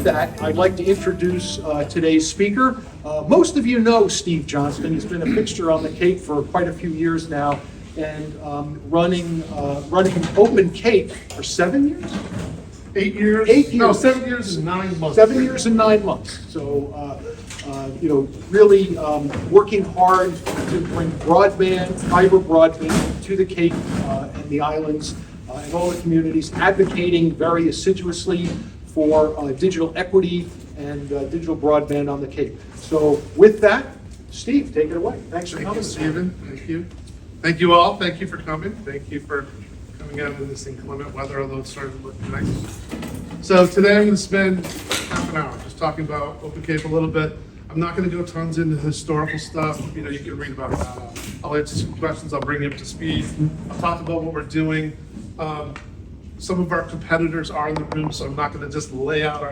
with that, I'd like to introduce today's speaker. Most of you know Steve Johnston. He's been a fixture on the Cape for quite a few years now, and running OpenCape for 7 years? 8 years? 8 years. No, 7 years and 9 months. 7 years and 9 months. So, really working hard to bring broadband, fiber broadband to the Cape and the islands and all the communities, advocating very assiduously for digital equity and digital broadband on the Cape. So with that, Steve, take it away. Thanks for coming. Thank you, Stephen. Thank you. Thank you all. Thank you for coming. Thank you for coming out in this inclement weather, although it started looking nice. So today I'm going to spend half an hour just talking about OpenCape a little bit. I'm not going to go tons into historical stuff. You can read about that. I'll answer some questions. I'll bring you up to speed. I'll talk about what we're doing. Some of our competitors are in the room, so I'm not going to just lay out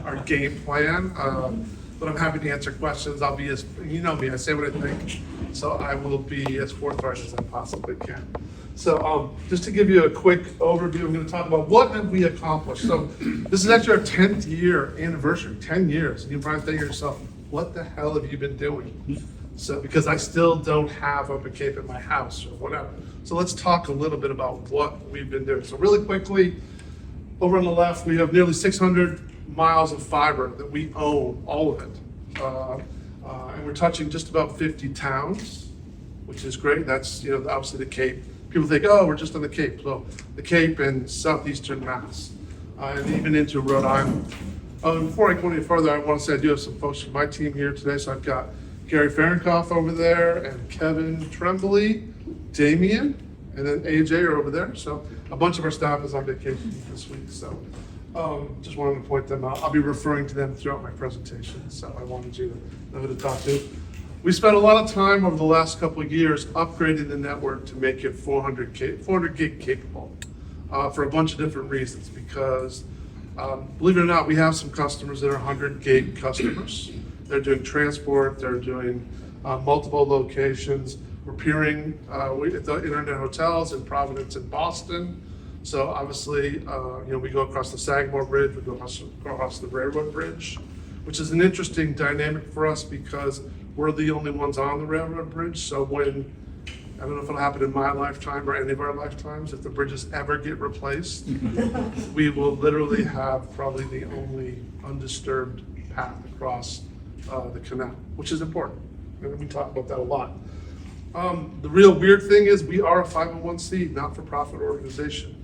our game plan. But I'm happy to answer questions. I'll be you know me, I say what I think. So I will be as forthright as I possibly can. So just to give you a quick overview, I'm going to talk about what have we accomplished. So this is actually our 10th year anniversary, 10 years. And you probably think to yourself, what the hell have you been doing? So because I still don't have OpenCape at my house or whatever. So let's talk a little bit about what we've been doing. So really quickly, over on the left, we have nearly 600 miles of fiber that we own, all of it. And we're touching just about 50 towns, which is great. That's, obviously the Cape. People think, oh, we're just on the Cape. So the Cape and Southeastern Mass, and even into Rhode Island. Before I go any further, I want to say I do have some folks from my team here today. So I've got Gary Fahrenkopf over there, and Kevin Tremblay, Damien, and then AJ are over there. So a bunch of our staff is on vacation this week. So just wanted to point them out. I'll be referring to them throughout my presentation. So I wanted you to know who to talk to. We spent a lot of time over the last couple of years upgrading the network to make it 400 gig capable for a bunch of different reasons. Because believe it or not, we have some customers that are 100 gig customers. They're doing transport, they're doing multiple locations. We're peering at the internet hotels in Providence and Boston. So obviously, we go across the Sagamore Bridge, we go across the Railroad Bridge, which is an interesting dynamic for us because we're the only ones on the Railroad Bridge. So when, I don't know if it'll happen in my lifetime or any of our lifetimes, if the bridges ever get replaced, we will literally have probably the only undisturbed path across the canal, which is important. And we talk about that a lot. The real weird thing is we are a 501c, not-for-profit organization.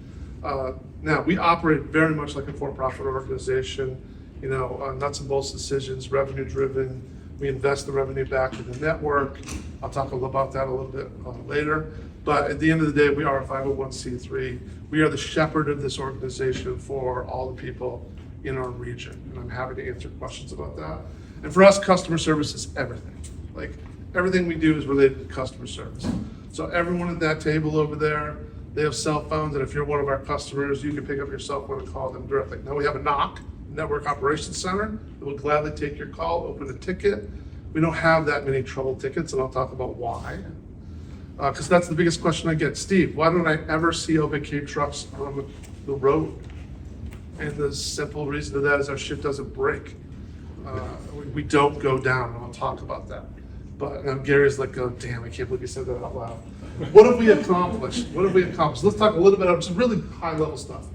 Now, we operate very much like a for-profit organization, nuts and bolts decisions, revenue-driven. We invest the revenue back in the network. I'll talk a little about that a little bit later. But at the end of the day, we are a 501c3. We are the shepherd of this organization for all the people in our region. And I'm happy to answer questions about that. And for us, customer service is everything. Like, everything we do is related to customer service. So everyone at that table over there, they have cell phones, and if you're one of our customers, you can pick up your cell phone and call them directly. Now we have a NOC, Network Operations Center, that will gladly take your call, open a ticket. We don't have that many trouble tickets, and I'll talk about why. Because that's the biggest question I get. Steve, why don't I ever see OpenCape trucks on the road? And the simple reason to that is our shit doesn't break. We don't go down, and I'll talk about that. But now Gary's like, oh, damn, I can't believe you said that out loud. What have we accomplished? Let's talk a little bit about some really high level stuff.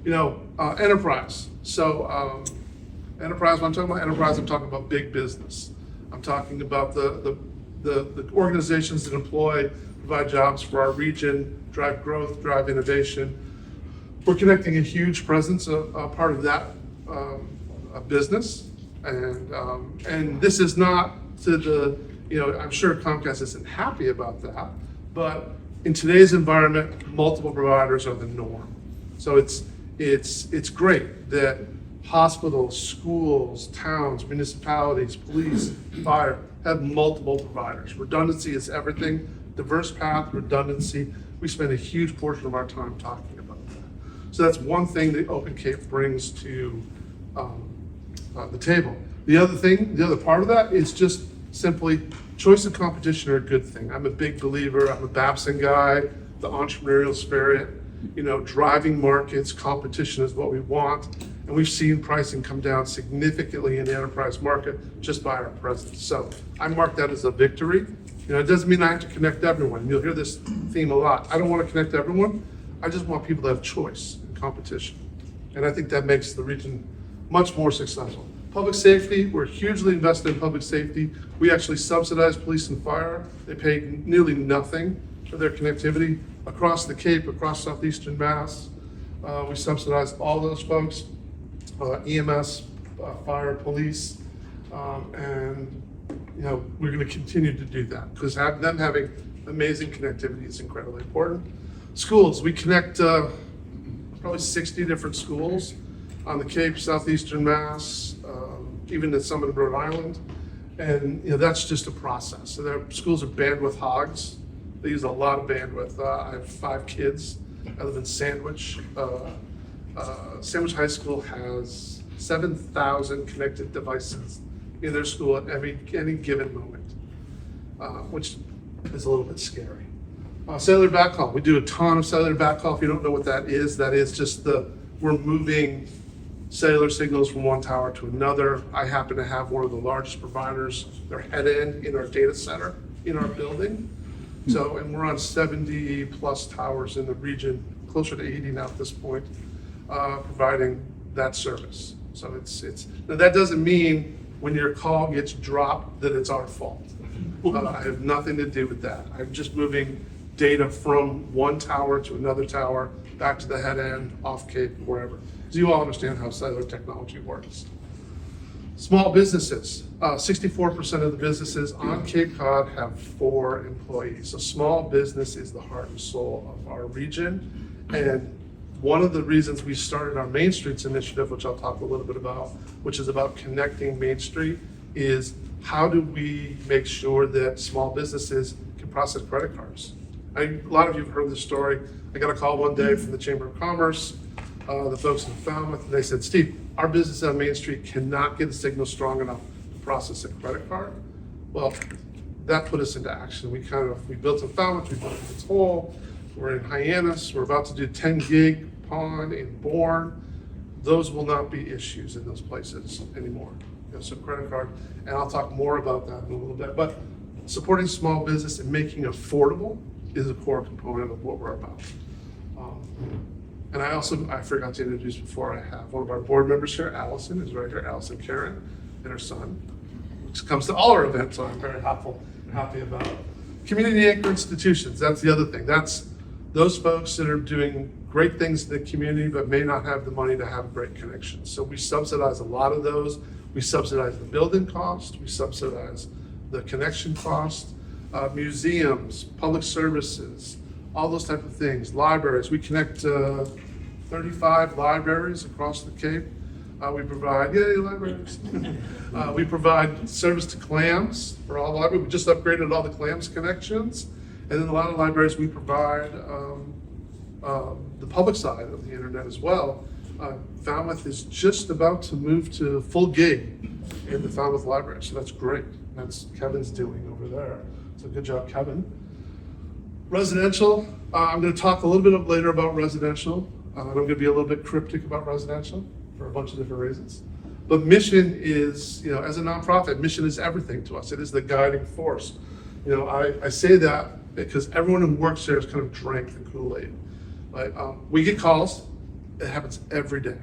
Enterprise. So enterprise, when I'm talking about enterprise, I'm talking about big business. I'm talking about the organizations that employ, provide jobs for our region, drive growth, drive innovation. We're connecting a huge presence, a part of that business. And this is not to the, I'm sure Comcast isn't happy about that, but in today's environment, multiple providers are the norm. So it's great that hospitals, schools, towns, municipalities, police, fire have multiple providers. Redundancy is everything. Diverse path, redundancy. We spend a huge portion of our time talking about that. So that's one thing that OpenCape brings to the table. The other part of that is just simply choice and competition are a good thing. I'm a big believer. I'm a Babson guy, the entrepreneurial spirit. Driving markets, competition is what we want. And we've seen pricing come down significantly in the enterprise market just by our presence. So I mark that as a victory. It doesn't mean I have to connect everyone. You'll hear this theme a lot. I don't want to connect everyone. I just want people to have choice and competition. And I think that makes the region much more successful. Public safety, we're hugely invested in public safety. We actually subsidize police and fire. They pay nearly nothing for their connectivity across the Cape, across Southeastern Mass. We subsidize all those folks, EMS, fire, police, and we're going to continue to do that because them having amazing connectivity is incredibly important. Schools, we connect probably 60 different schools on the Cape, Southeastern Mass, even to some in Rhode Island. And that's just a process. So their schools are bandwidth hogs. They use a lot of bandwidth. I have 5 kids. I live in Sandwich. Sandwich High School has 7,000 connected devices in their school at any given moment, which is a little bit scary. Cellular backhaul. We do a ton of cellular backhaul. If you don't know what that is just we're moving cellular signals from one tower to another. I happen to have one of the largest providers, their head end in our data center in our building. So, and we're on 70 plus towers in the region, closer to 80 now at this point, providing that service. So now that doesn't mean when your call gets dropped that it's our fault. I have nothing to do with that. I'm just moving data from one tower to another tower, back to the head end, off Cape, wherever. So you all understand how cellular technology works. Small businesses, 64% of the businesses on Cape Cod have 4 employees. So small business is the heart and soul of our region. And one of the reasons we started our Main Streets initiative, which I'll talk a little bit about, which is about connecting Main Street, is how do we make sure that small businesses can process credit cards? A lot of you have heard this story. I got a call one day from the Chamber of Commerce, the folks in Falmouth, and they said, Steve, our business on Main Street cannot get a signal strong enough to process a credit card. Well, that put us into action. We built in Falmouth, we built in Toll, we're in Hyannis, we're about to do 10 gig Pond in Bourne. Those will not be issues in those places anymore. So credit card, and I'll talk more about that in a little bit, but supporting small business and making it affordable is a core component of what we're about. And I forgot to introduce before, I have one of our board members here, Allison is right here, Allison Karen, and her son, which comes to all our events, so I'm very happy about it. Community anchor institutions, that's the other thing. That's those folks that are doing great things in the community but may not have the money to have great connections. So we subsidize a lot of those. We subsidize the building cost, we subsidize the connection cost, museums, public services, all those type of things, libraries. We connect 35 libraries across the Cape. We provide, libraries. We provide service to clams for all the libraries. We just upgraded all the clams connections. And then a lot of libraries, we provide the public side of the internet as well. Falmouth is just about to move to full gig in the Falmouth Library, so that's great. That's Kevin's doing over there. So good job, Kevin. Residential, I'm going to talk a little bit later about residential. I'm going to be a little bit cryptic about residential for a bunch of different reasons. But mission is, as a nonprofit, mission is everything to us. It is the guiding force. I say that because everyone who works there has kind of drank the Kool-Aid. We get calls. It happens every day.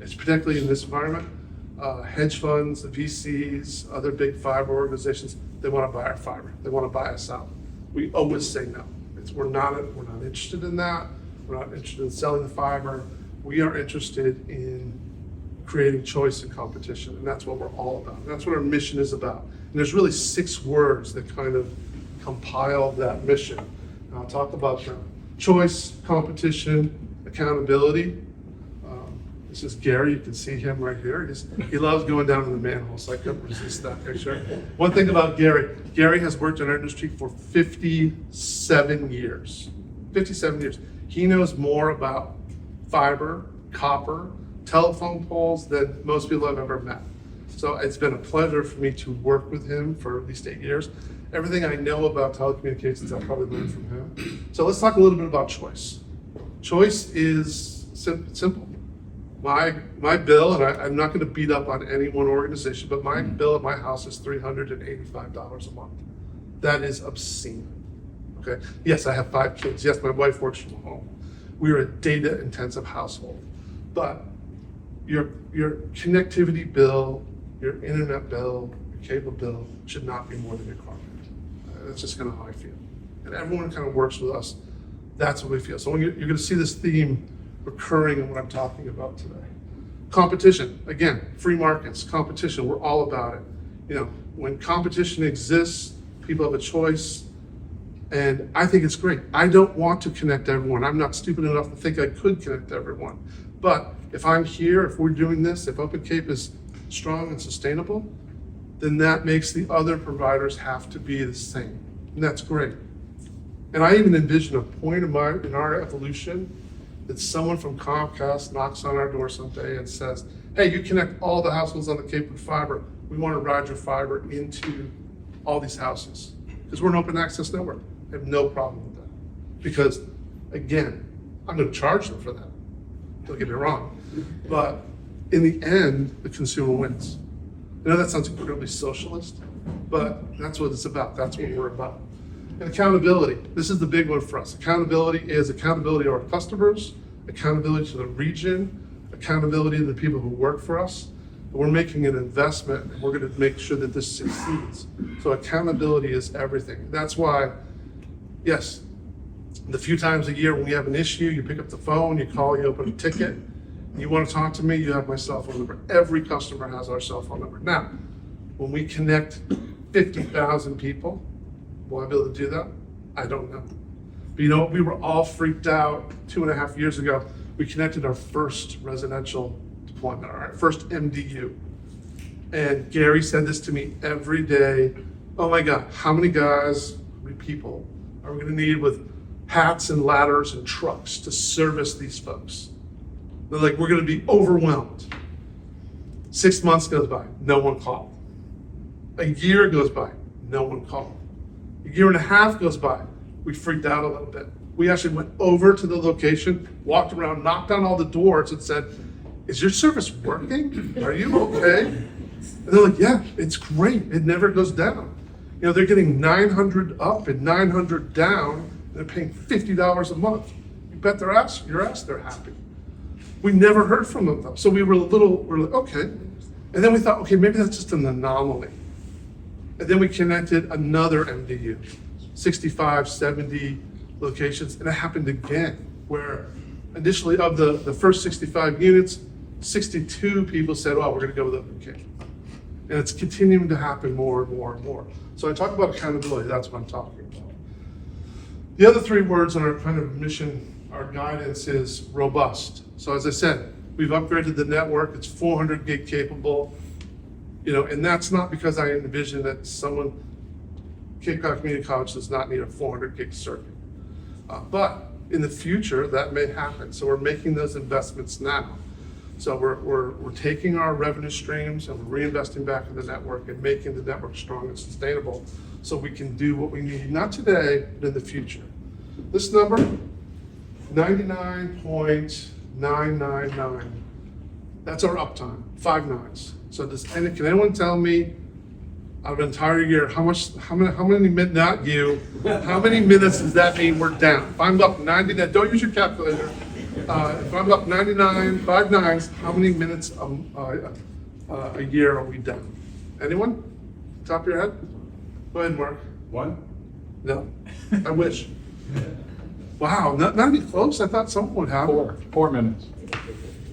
It's particularly in this environment. Hedge funds, the VCs, other big fiber organizations, they want to buy our fiber. They want to buy us out. We always say no. We're not interested in that. We're not interested in selling the fiber. We are interested in creating choice and competition, and that's what we're all about. And that's what our mission is about. And there's really 6 words that kind of compile that mission. And I'll talk about them. Choice, competition, accountability. This is Gary, you can see him right here. He loves going down in the manhole, so I couldn't resist that picture. One thing about Gary has worked in our industry for 57 years. 57 years. He knows more about fiber, copper, telephone poles than most people I've ever met. So it's been a pleasure for me to work with him for at least 8 years. Everything I know about telecommunications, I probably learned from him. So let's talk a little bit about choice. Choice is simple. My bill, and I'm not gonna beat up on any one organization, but my bill at my house is $385 a month. That is obscene, okay? Yes, I have 5 kids. Yes, my wife works from home. We are a data-intensive household. But your connectivity bill, your internet bill, your cable bill should not be more than your car bill. That's just kind of how I feel. And everyone kind of works with us. That's what we feel. So you're gonna see this theme recurring in what I'm talking about today. Competition, again, free markets, competition, we're all about it. You know, when competition exists, people have a choice, and I think it's great. I don't want to connect everyone. I'm not stupid enough to think I could connect everyone. But if I'm here, if we're doing this, if OpenCape is strong and sustainable, then that makes the other providers have to be the same. And that's great. And I even envision a point in our evolution that someone from Comcast knocks on our door someday and says, hey, you connect all the households on the Cape with fiber. We want to ride your fiber into all these houses. Because we're an open access network. I have no problem with that. Because, again, I'm going to charge them for that. Don't get me wrong. But in the end, the consumer wins. I know that sounds incredibly socialist, but that's what it's about. That's what we're about. And accountability. This is the big one for us. Accountability is accountability to our customers, accountability to the region, accountability to the people who work for us. And we're making an investment, and we're going to make sure that this succeeds. So accountability is everything. That's why, yes, the few times a year when we have an issue, you pick up the phone, you call, you open a ticket, you want to talk to me, you have my cell phone number. Every customer has our cell phone number. Now, when we connect 50,000 people, will I be able to do that? I don't know. But you know, we were all freaked out 2.5 years ago. We connected our first residential deployment, our first MDU. And Gary said this to me every day. Oh my God, how many guys, how many people are we gonna need with hats and ladders and trucks to service these folks? They're like, we're gonna be overwhelmed. 6 months goes by, no one called. A year goes by, no one called. A year and a half goes by, we freaked out a little bit. We actually went over to the location, walked around, knocked on all the doors and said, is your service working? Are you okay? And they're like, yeah, it's great. It never goes down. You know, they're getting 900 up and 900 down, and they're paying $50 a month. You bet your ass they're happy. We never heard from them though. So we're like, okay. And then we thought, okay, maybe that's just an anomaly. And then we connected another MDU, 65, 70 locations, and it happened again, where initially of the first 65 units, 62 people said, oh, we're gonna go with OpenCape. And it's continuing to happen more and more and more. So I talk about accountability, that's what I'm talking about. The other 3 words on our kind of mission, our guidance is robust. So as I said, we've upgraded the network, it's 400 gig capable. You know, and that's not because I envision that Cape Cod Community College does not need a 400 gig circuit. But in the future, that may happen. So we're making those investments now. So we're taking our revenue streams and we're reinvesting back in the network and making the network strong and sustainable so we can do what we need, not today, but in the future. This number, 99.999. That's our uptime, 5 nines. So can anyone tell me out of an entire year, how many minutes, not you, how many minutes does that mean we're down? If I'm up 99, don't use your calculator. If I'm up 99, 5 nines, how many minutes a year are we down? Anyone? Top of your head? Go ahead, Mark. 1? No, I wish. Wow, not even close. I thought someone would have. 4 minutes.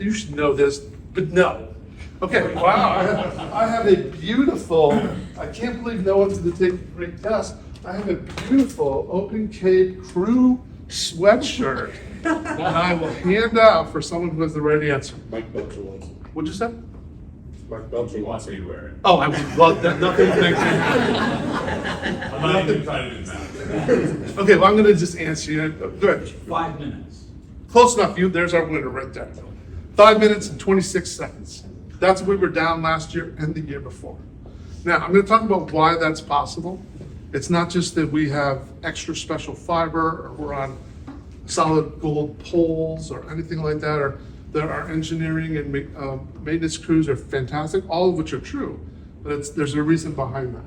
You should know this, but no. Okay, wow, I have a beautiful, I can't believe no one's gonna take a great test. I have a beautiful OpenCape crew sweatshirt that I will hand out for someone who has the right answer. Mike Belcher wants it. What'd you say? Mike Belcher wants me to wear it. Oh, I would love that, nothing thank you. I'm not even trying to do that. Okay, well, I'm gonna just answer you. Go ahead. 5 minutes. Close enough, there's our winner right there. 5 minutes and 26 seconds. That's what we were down last year and the year before. Now, I'm gonna talk about why that's possible. It's not just that we have extra special fiber or we're on solid gold poles or anything like that, or There are engineering and maintenance crews are fantastic, all of which are true, but there's a reason behind that.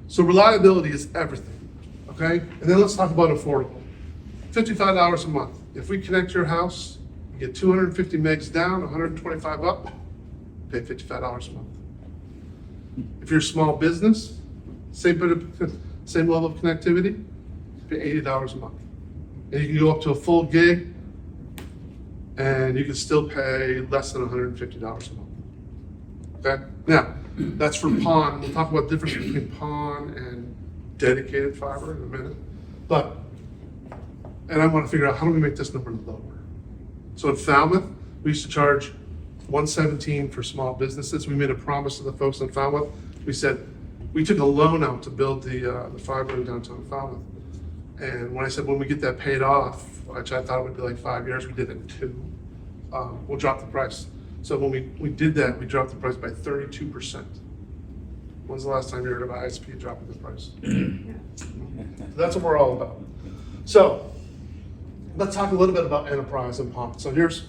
So reliability is everything, okay? And then let's talk about affordable. $55 a month. If we connect your house, you get 250 megs down, 125 up, pay $55 a month. If you're a small business, same level of connectivity, pay $80 a month. And you can go up to a full gig, and you can still pay less than $150 a month. Okay? Now, that's for PON. We'll talk about the difference between PON and dedicated fiber in a minute. And I want to figure out how do we make this number lower. So in Falmouth, we used to charge $117 for small businesses. We made a promise to the folks in Falmouth. We said, we took a loan out to build the fiber in downtown Falmouth. And when I said, when we get that paid off, which I thought would be like 5 years, we did it in 2. We'll drop the price. So when we did that, we dropped the price by 32%. When's the last time you heard of ISP dropping the price? So that's what we're all about. So let's talk a little bit about enterprise and PON. So here's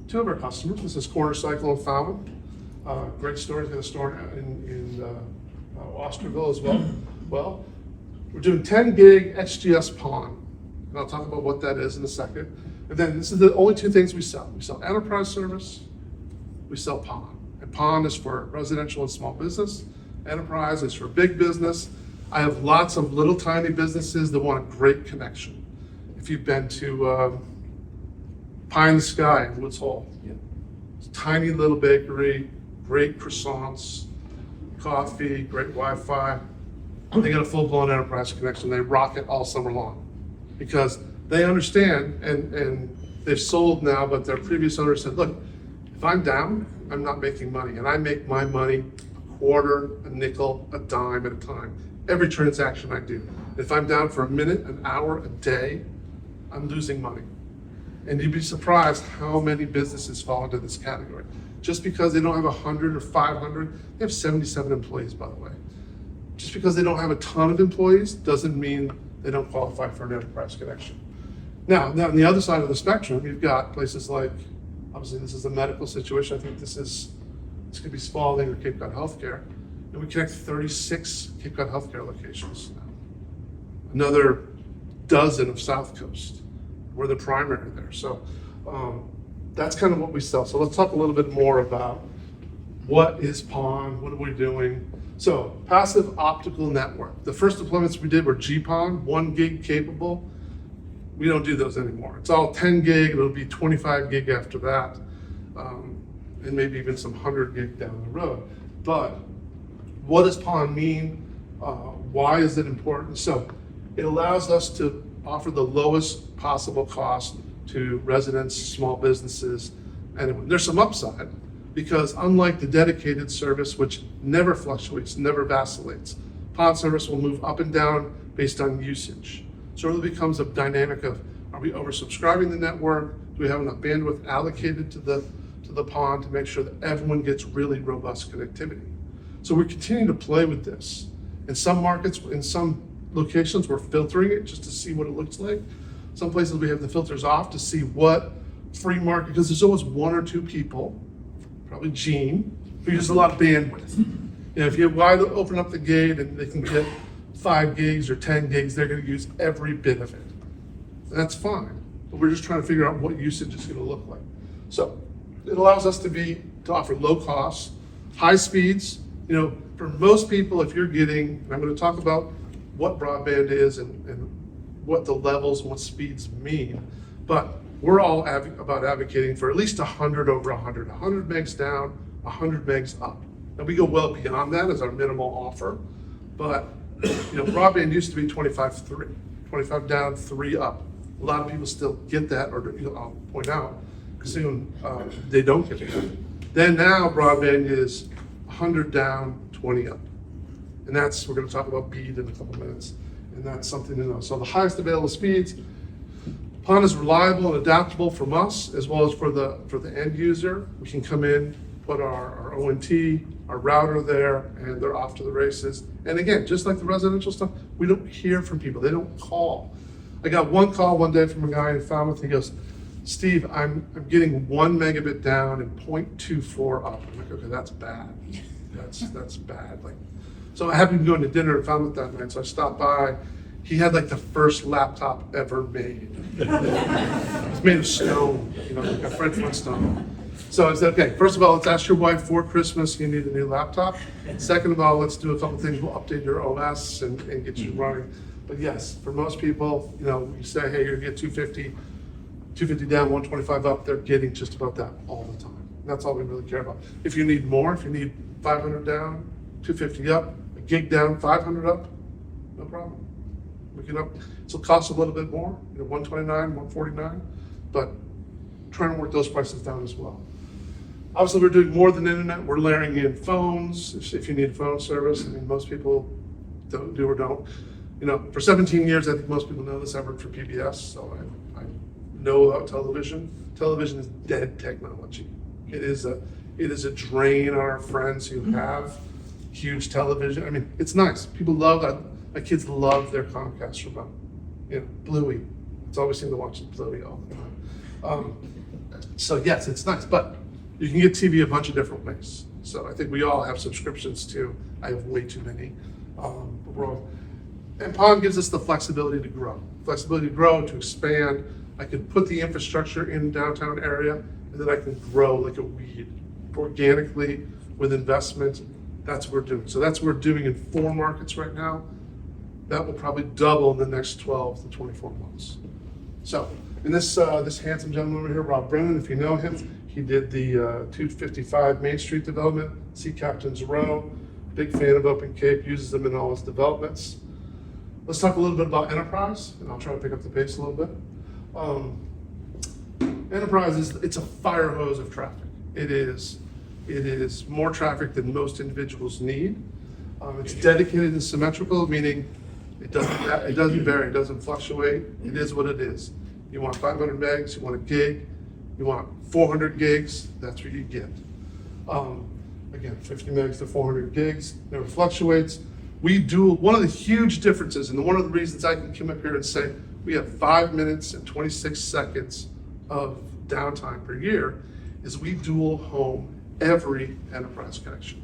2 of our customers. This is Corner Cycle in Falmouth. Great store. He's got a store in Osterville as well. Well, we're doing 10 gig XGS PON. And I'll talk about what that is in a second. And then this is the only 2 things we sell. We sell enterprise service, we sell PON. And PON is for residential and small business. Enterprise is for big business. I have lots of little tiny businesses that want a great connection. If you've been to Pie in the Sky in Woods Hole, it's a tiny little bakery, great croissants, coffee, great Wi-Fi. They got a full-blown enterprise connection. They rock it all summer long because they understand, and they've sold now, but their previous owner said, look, if I'm down, I'm not making money, and I make my money a quarter, a nickel, a dime at a time, every transaction I do. If I'm down for a minute, an hour, a day, I'm losing money. And you'd be surprised how many businesses fall into this category. Just because they don't have 100 or 500, they have 77 employees, by the way. Just because they don't have a ton of employees doesn't mean they don't qualify for an enterprise connection. Now on the other side of the spectrum, you've got places like, obviously this is a medical situation. I think this could be Spalding or Cape Cod Healthcare. And we connect 36 Cape Cod Healthcare locations now. Another dozen of South Coast. We're the primary there. So that's kind of what we sell. So let's talk a little bit more about what is PON, what are we doing? So passive optical network. The first deployments we did were GPON, 1 gig capable. We don't do those anymore. It's all 10 gig, it'll be 25 gig after that, and maybe even some 100 gig down the road. But what does PON mean? Why is it important? So it allows us to offer the lowest possible cost to residents, small businesses, and there's some upside because unlike the dedicated service, which never fluctuates, never vacillates, PON service will move up and down based on usage. So it really becomes a dynamic of, are we oversubscribing the network? Do we have enough bandwidth allocated to the PON to make sure that everyone gets really robust connectivity? So we're continuing to play with this. In some markets, in some locations, we're filtering it just to see what it looks like. Some places we have the filters off to see what free market, because there's always 1 or 2 people, probably Gene, who uses a lot of bandwidth. You know, if you open up the gate and they can get 5 gigs or 10 gigs, they're going to use every bit of it. That's fine, but we're just trying to figure out what usage is going to look like. So it allows us to offer low costs, high speeds. You know, for most people, if you're getting, and I'm going to talk about what broadband is and what the levels and what speeds mean, but we're all about advocating for at least 100 over 100, 100 megs down, 100 megs up. And we go well beyond that as our minimal offer, but you know, broadband used to be 25/3, 25 down, 3 up. A lot of people still get that, or I'll point out, soon they don't get that. Then now broadband is 100 down, 20 up. And that's, we're going to talk about BEAD in a couple minutes, and that's something to know. So the highest available speeds, PON is reliable and adaptable from us as well as for the end user. We can come in, put our ONT, our router there, and they're off to the races. And again, just like the residential stuff, we don't hear from people. They don't call. I got one call one day from a guy in Falmouth. He goes, Steve, I'm getting 1 megabit down and 0.24 up. I'm like, okay, that's bad. That's bad. Like, so I happened to go to dinner and found it that night. So I stopped by. He had like the first laptop ever made. It was made of stone, you know, like a Fred Flintstone. So I said, okay, first of all, let's ask your wife for Christmas, you need a new laptop. Second of all, let's do a couple things. We'll update your OS and get you running. But yes, for most people, you know, you say, hey, you're gonna get 250 down, 125 up, they're getting just about that all the time. That's all we really care about. If you need more, if you need 500 down, 250 up, a gig down, 500 up, no problem. We can up, it'll cost a little bit more, you know, 129, 149, but trying to work those prices down as well. Obviously, we're doing more than internet. We're layering in phones if you need phone service. I mean, most people don't do or don't. You know, for 17 years, I think most people know this. I worked for PBS, so I know about television. Television is dead technology. It is a drain on our friends who have huge television. I mean, it's nice. People love that. My kids love their Comcast remote. You know, Bluey. It's always seem to watch Bluey all the time. So yes, it's nice, but you can get TV a bunch of different ways. So I think we all have subscriptions too. I have way too many. And PON gives us the flexibility to grow. Flexibility to grow, to expand. I can put the infrastructure in the downtown area, and then I can grow like a weed, organically, with investment. That's what we're doing. So that's what we're doing in 4 markets right now. That will probably double in the next 12 to 24 months. So, and this handsome gentleman over here, Rob Brennan, if you know him, he did the 255 Main Street development, Sea Captain's Row. Big fan of OpenCape, uses them in all his developments. Let's talk a little bit about enterprise, and I'll try to pick up the pace a little bit. Enterprise it's a fire hose of traffic. It is more traffic than most individuals need. It's dedicated and symmetrical, meaning it doesn't vary, it doesn't fluctuate. It is what it is. You want 500 megs, you want a gig, you want 400 gigs, that's what you get. Again, 50 megs to 400 gigs, never fluctuates. We do, one of the huge differences, and one of the reasons I can come up here and say we have 5 minutes and 26 seconds of downtime per year, is we dual home every enterprise connection.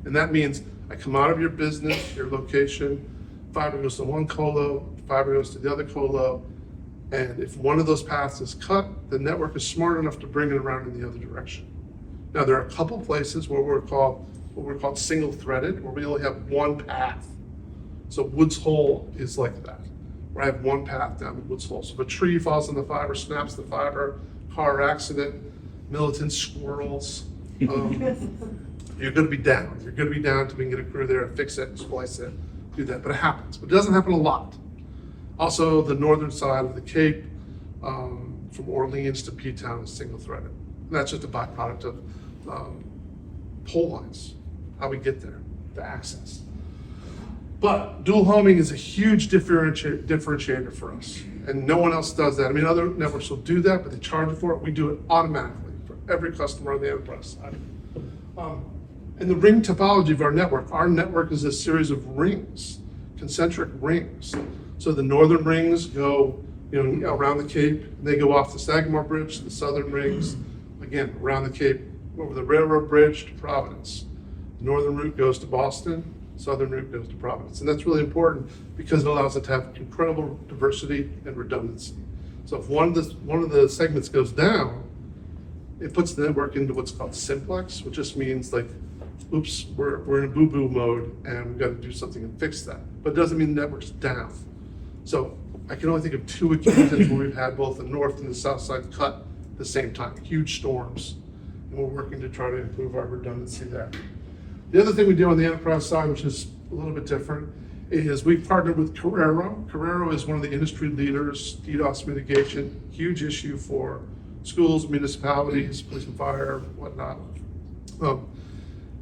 And that means I come out of your business, your location, fiber goes to one colo, fiber goes to the other colo, and if one of those paths is cut, the network is smart enough to bring it around in the other direction. Now, there are a couple places where we're called single threaded, where we only have one path. So Woods Hole is like that, where I have one path down to Woods Hole. So if a tree falls on the fiber, snaps the fiber, car accident, militant squirrels, you're gonna be down. You're gonna be down until we can get a crew there and fix it, splice it, do that. But it happens, but it doesn't happen a lot. Also, the northern side of the Cape, from Orleans to P-Town is single threaded. And that's just a byproduct of pole lines, how we get there, the access. But dual homing is a huge differentiator for us, and no one else does that. I mean, other networks will do that, but they charge for it. We do it automatically for every customer on the enterprise side. And the ring topology of our network is a series of rings, concentric rings. So the northern rings go, around the Cape, and they go off the Sagamore Bridge. The southern rings, again, around the Cape, over the railroad bridge to Providence. The northern route goes to Boston, southern route goes to Providence. And that's really important because it allows us to have incredible diversity and redundancy. So if one of the segments goes down, it puts the network into what's called simplex, which just means like, oops, we're in a boo-boo mode and we've got to do something and fix that. But it doesn't mean the network's down. So I can only think of 2 occasions where we've had both the north and the south side cut at the same time, huge storms. And we're working to try to improve our redundancy there. The other thing we do on the enterprise side, which is a little bit different, is we've partnered with Carrero. Carrero is one of the industry leaders, DDoS mitigation, huge issue for schools, municipalities, police and fire, whatnot.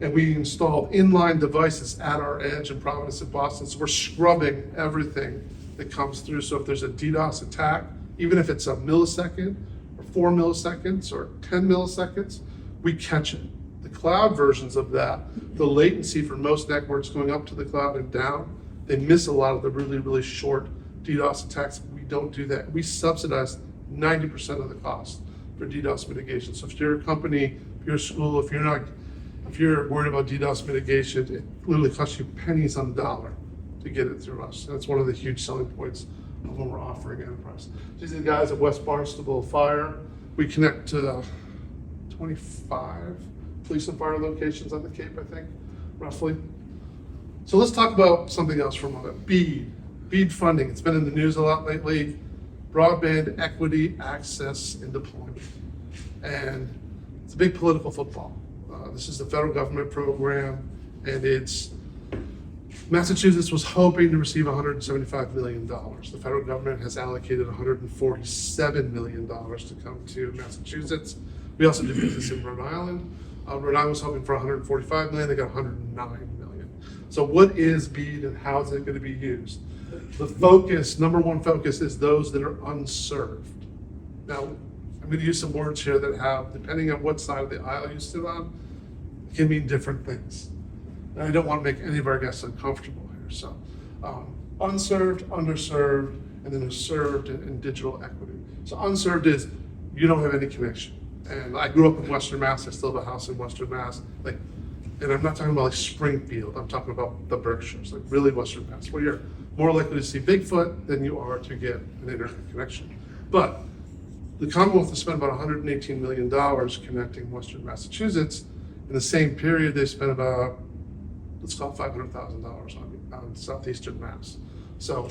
And we installed inline devices at our edge in Providence and Boston. So we're scrubbing everything that comes through. So if there's a DDoS attack, even if it's a millisecond or 4 milliseconds or 10 milliseconds, we catch it. The cloud versions of that, the latency for most networks going up to the cloud and down, they miss a lot of the really, really short DDoS attacks. We don't do that. We subsidize 90% of the cost for DDoS mitigation. So if you're a company, if you're a school, if you're worried about DDoS mitigation, it literally costs you pennies on the dollar to get it through us. That's one of the huge selling points of when we're offering enterprise. These are the guys at West Barnstable Fire. We connect to 25 police and fire locations on the Cape, I think, roughly. So let's talk about something else for a moment. BEAD funding. It's been in the news a lot lately. Broadband equity, access, and deployment. And it's a big political football. This is the federal government program, and Massachusetts was hoping to receive $175 million. The federal government has allocated $147 million to come to Massachusetts. We also do business in Rhode Island. Rhode Island was hoping for $145 million, they got $109 million. So what is BEAD and how is it going to be used? The focus, number one focus, is those that are unserved. Now, I'm going to use some words here that have, depending on what side of the aisle you sit on, can mean different things. And I don't want to make any of our guests uncomfortable here. So, unserved, underserved, and then there's served and digital equity. So unserved is you don't have any connection. And I grew up in Western Mass. I still have a house in Western Mass. And I'm not talking about like Springfield. I'm talking about the Berkshires, like really Western Mass, where you're more likely to see Bigfoot than you are to get an internet connection. But the Commonwealth has spent about $118 million connecting Western Massachusetts. In the same period, they spent about, let's call it $500,000 on Southeastern Mass. So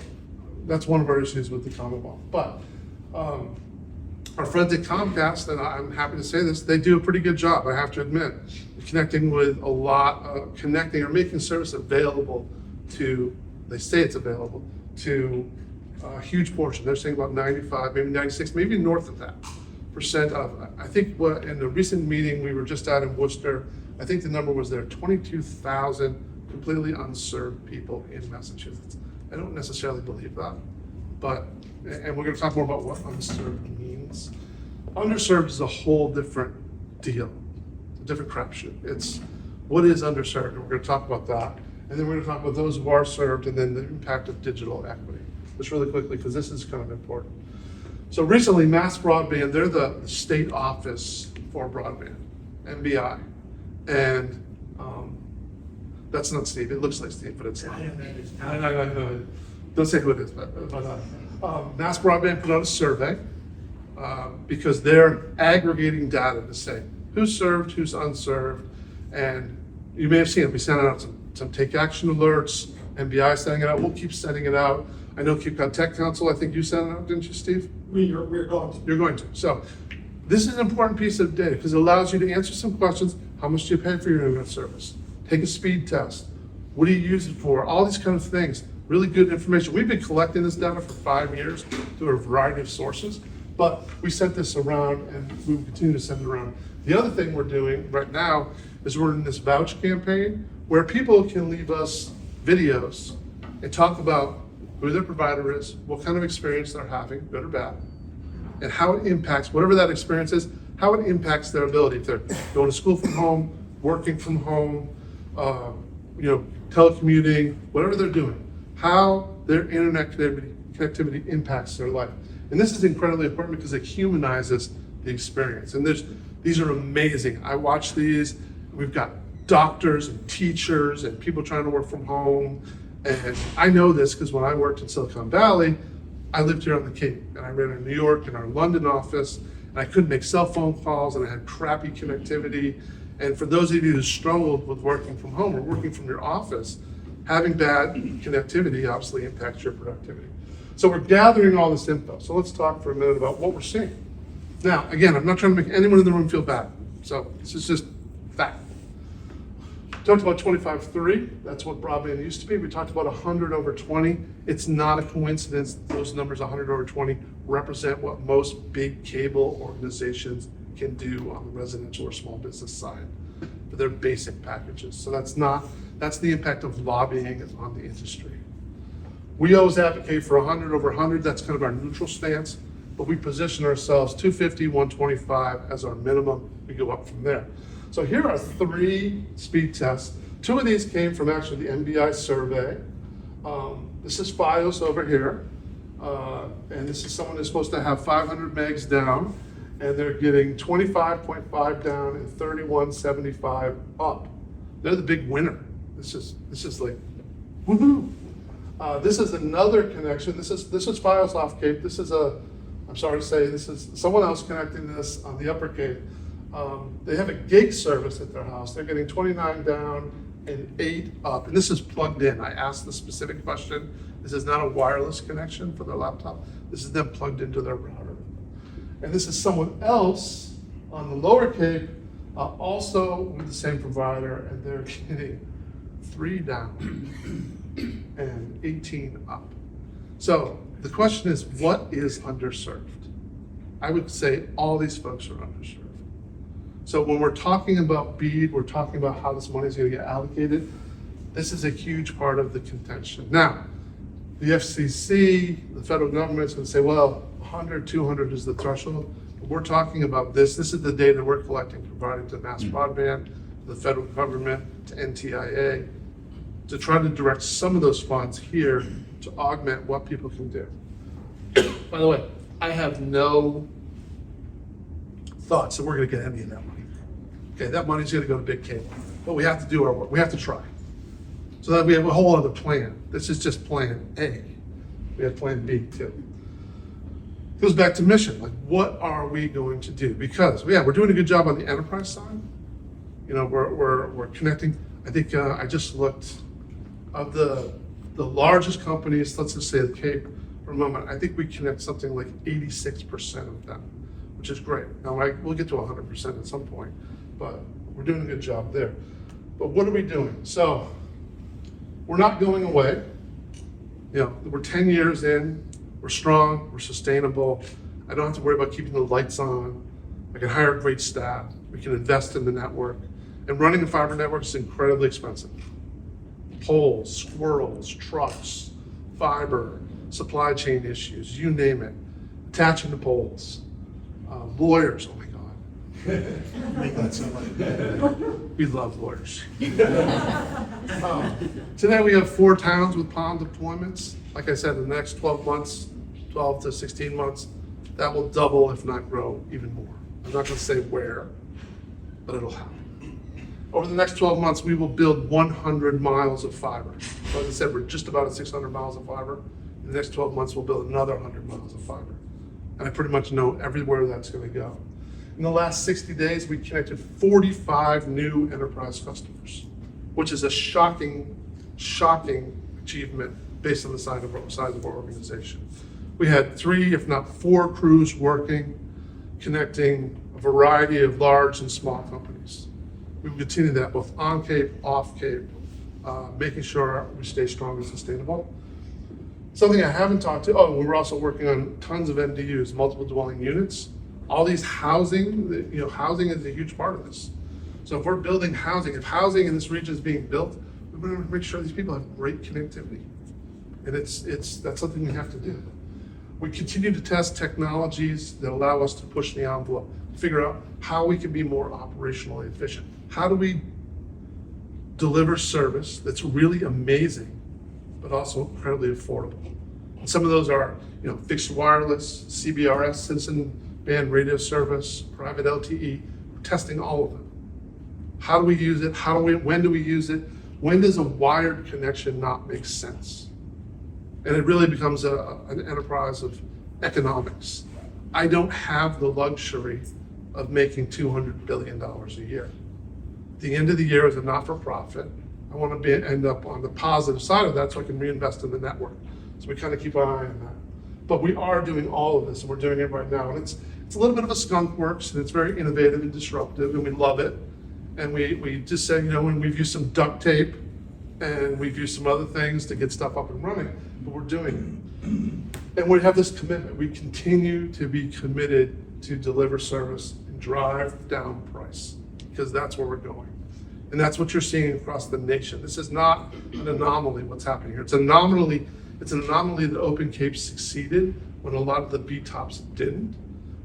that's one of our issues with the Commonwealth. But our friends at Comcast, and I'm happy to say this, they do a pretty good job, I have to admit, connecting with connecting or making service available to, they say it's available, to a huge portion. They're saying about 95, maybe 96, maybe north of that % of, I think in the recent meeting we were just at in Worcester, I think the number was there, 22,000 completely unserved people in Massachusetts. I don't necessarily believe that, and we're gonna talk more about what unserved means. Underserved is a whole different deal. It's a different crapshoot. It's what is underserved, and we're gonna talk about that. And then we're gonna talk about those who are served and then the impact of digital equity. Just really quickly, because this is kind of important. So recently, Mass Broadband, they're the state office for broadband, MBI. And that's not Steve, it looks like Steve, but it's not. No. Don't say who it is, but Mass Broadband put out a survey because they're aggregating data to say who's served, who's unserved. And you may have seen it, we sent out some take action alerts, MBI sending it out, we'll keep sending it out. I know Cape Cod Tech Council, I think you sent it out, didn't you, Steve? We're going to. You're going to. So this is an important piece of data because it allows you to answer some questions. How much do you pay for your internet service? Take a speed test. What do you use it for? All these kind of things. Really good information. We've been collecting this data for 5 years through a variety of sources, but we sent this around and we will continue to send it around. The other thing we're doing right now is we're in this vouch campaign where people can leave us videos and talk about who their provider is, what kind of experience they're having, good or bad, and how it impacts, whatever that experience is, how it impacts their ability. If they're going to school from home, working from home, telecommuting, whatever they're doing, how their internet connectivity impacts their life. And this is incredibly important because it humanizes the experience. And these are amazing. I watch these. We've got doctors and teachers and people trying to work from home. And I know this because when I worked in Silicon Valley, I lived here on the Cape and I ran in New York in our London office and I couldn't make cell phone calls and I had crappy connectivity. And for those of you who struggled with working from home or working from your office, having bad connectivity obviously impacts your productivity. So we're gathering all this info. So let's talk for a minute about what we're seeing. Now, again, I'm not trying to make anyone in the room feel bad. So this is just fact. Talked about 25/3, that's what broadband used to be. We talked about 100/20. It's not a coincidence those numbers 100/20 represent what most big cable organizations can do on the residential or small business side for their basic packages. So that's the impact of lobbying on the industry. We always advocate for 100/100, that's kind of our neutral stance, but we position ourselves 250, 125 as our minimum. We go up from there. So here are 3 speed tests. 2 of these came from actually the MBI survey. This is FiOS over here. And this is someone who's supposed to have 500 megs down, and they're getting 25.5 down and 31.75 up. They're the big winner. This is like, woohoo. This is another connection. This is Fios off Cape. This is I'm sorry to say, this is someone else connecting this on the upper Cape. They have a gig service at their house. They're getting 29 down and 8 up. And this is plugged in. I asked the specific question. This is not a wireless connection for their laptop. This is them plugged into their router. And this is someone else on the lower Cape, also with the same provider, and they're getting 3 down and 18 up. So the question is, what is underserved? I would say all these folks are underserved. So when we're talking about BEAD, we're talking about how this money is going to get allocated. This is a huge part of the contention. Now, the FCC, the federal government is going to say, well, 100, 200 is the threshold. But we're talking about this. This is the data we're collecting, providing to mass broadband, to the federal government, to NTIA, to try to direct some of those funds here to augment what people can do. By the way, I have no thoughts that we're going to get any of that money. Okay, that money's going to go to big cable, but we have to do our work. We have to try. So that we have a whole other plan. This is just plan A. We have plan B too. Goes back to mission. Like, what are we going to do? Because we're doing a good job on the enterprise side. You know, we're connecting. I think I just looked of the largest companies. Let's just say the Cape for a moment. I think we connect something like 86% of them, which is great. Now we'll get to 100% at some point, but we're doing a good job there. But what are we doing? So we're not going away. You know, we're 10 years in. We're strong, we're sustainable. I don't have to worry about keeping the lights on. I can hire great staff. We can invest in the network. And running a fiber network is incredibly expensive. Poles, squirrels, trucks, fiber, supply chain issues, you name it. Attaching the poles. Lawyers, oh my God. Make that sound like that. We love lawyers. Today we have 4 towns with PON deployments. Like I said, in the next 12 months, 12 to 16 months, that will double, if not grow even more. I'm not going to say where, but it'll happen. Over the next 12 months, we will build 100 miles of fiber. So as I said, we're just about at 600 miles of fiber. In the next 12 months, we'll build another 100 miles of fiber. And I pretty much know everywhere that's going to go. In the last 60 days, we connected 45 new enterprise customers, which is a shocking achievement based on the size of our organization. We had 3, if not 4 crews working, connecting a variety of large and small companies. We will continue that both on Cape, off Cape, making sure we stay strong and sustainable. Something I haven't talked to, we're also working on tons of MDUs, multiple dwelling units. All these housing, housing is a huge part of this. So if we're building housing, if housing in this region is being built, we're going to make sure these people have great connectivity. And that's something we have to do. We continue to test technologies that allow us to push the envelope, figure out how we can be more operationally efficient. How do we deliver service that's really amazing, but also incredibly affordable? And some of those are, fixed wireless, CBRS, citizen band radio service, private LTE. We're testing all of them. How do we use it? When do we use it? When does a wired connection not make sense? And it really becomes an enterprise of economics. I don't have the luxury of making $200 billion a year. At the end of the year, as a not-for-profit, I want to end up on the positive side of that so I can reinvest in the network. So we kind of keep an eye on that. But we are doing all of this, and we're doing it right now. And it's a little bit of a skunk works, and it's very innovative and disruptive, and we love it. And we just say, when we've used some duct tape, and we've used some other things to get stuff up and running, but we're doing it. And we have this commitment. We continue to be committed to deliver service and drive down price, because that's where we're going. And that's what you're seeing across the nation. This is not an anomaly, what's happening here. It's an anomaly that OpenCape succeeded when a lot of the B-tops didn't.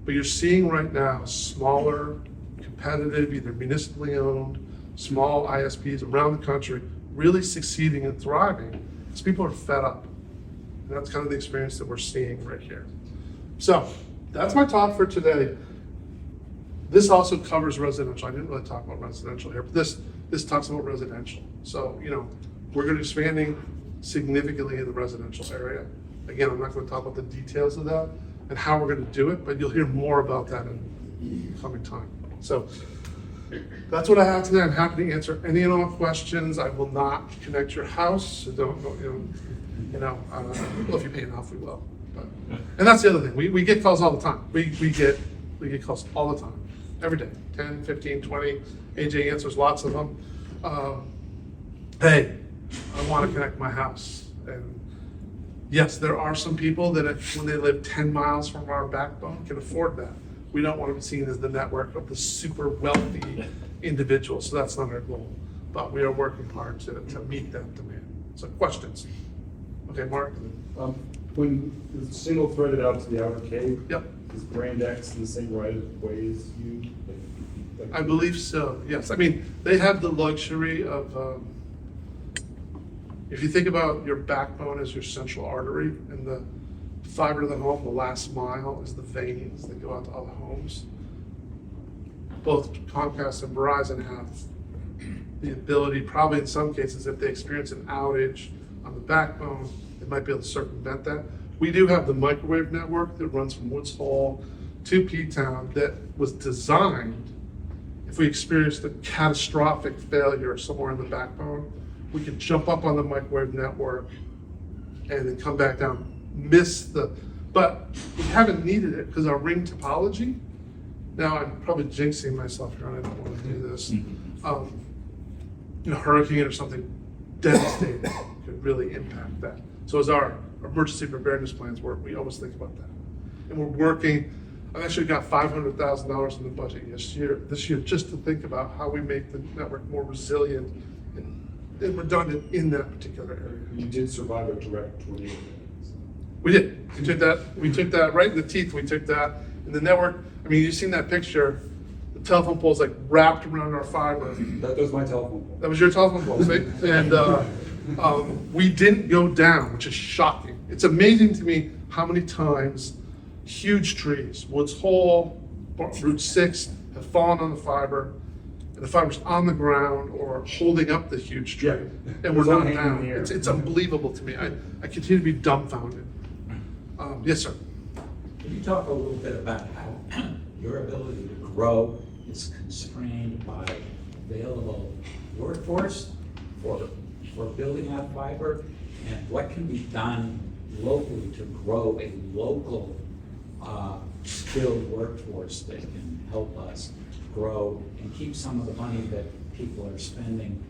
But you're seeing right now smaller, competitive, either municipally owned, small ISPs around the country really succeeding and thriving because people are fed up. And that's kind of the experience that we're seeing right here. So that's my talk for today. This also covers residential. I didn't really talk about residential here, but this talks about residential. So, we're going to be expanding significantly in the residential area. Again, I'm not going to talk about the details of that and how we're going to do it, but you'll hear more about that in coming time. So that's what I have today. I'm happy to answer any and all questions. I will not connect your house. So don't, well, if you pay enough, we will. But, and that's the other thing. We get calls all the time. We get calls all the time, every day, 10, 15, 20. AJ answers lots of them. Hey, I want to connect my house. And yes, there are some people that when they live 10 miles from our backbone can afford that. We don't want to be seen as the network of the super wealthy individuals. So that's not our goal. But we are working hard to meet that demand. So questions? Okay, Mark? When it's single threaded out to the outer Cape, Yep. is Brand X in the same right of way as you? I believe so, yes. I mean, they have the luxury of, if you think about your backbone as your central artery and the fiber to the home, the last mile is the veins that go out to all the homes. Both Comcast and Verizon have the ability, probably in some cases, if they experience an outage on the backbone, they might be able to circumvent that. We do have the microwave network that runs from Woods Hole to P-Town that was designed, if we experienced a catastrophic failure somewhere in the backbone, we could jump up on the microwave network and then come back down, but we haven't needed it because our ring topology, now I'm probably jinxing myself here and I don't want to do this. Hurricane or something devastating could really impact that. So as our emergency preparedness plans work, we always think about that. And we're working, I've actually got $500,000 in the budget this year just to think about how we make the network more resilient and redundant in that particular area. You did survive a direct tornado. We did. We took that right in the teeth. We took that in the network. I mean, you've seen that picture. The telephone pole's like wrapped around our fiber. That was my telephone pole. That was your telephone pole, see? And we didn't go down, which is shocking. It's amazing to me how many times huge trees, Woods Hole, Route 6, have fallen on the fiber, and the fiber's on the ground or holding up the huge tree, Yeah. and we're It's all not hanging in down. the air. It's unbelievable to me. I continue to be dumbfounded. Yes, sir. Can you talk a little bit about how your ability to grow is constrained by available workforce for building out fiber, and what can be done locally to grow a local skilled workforce that can help us grow and keep some of the money that people are spending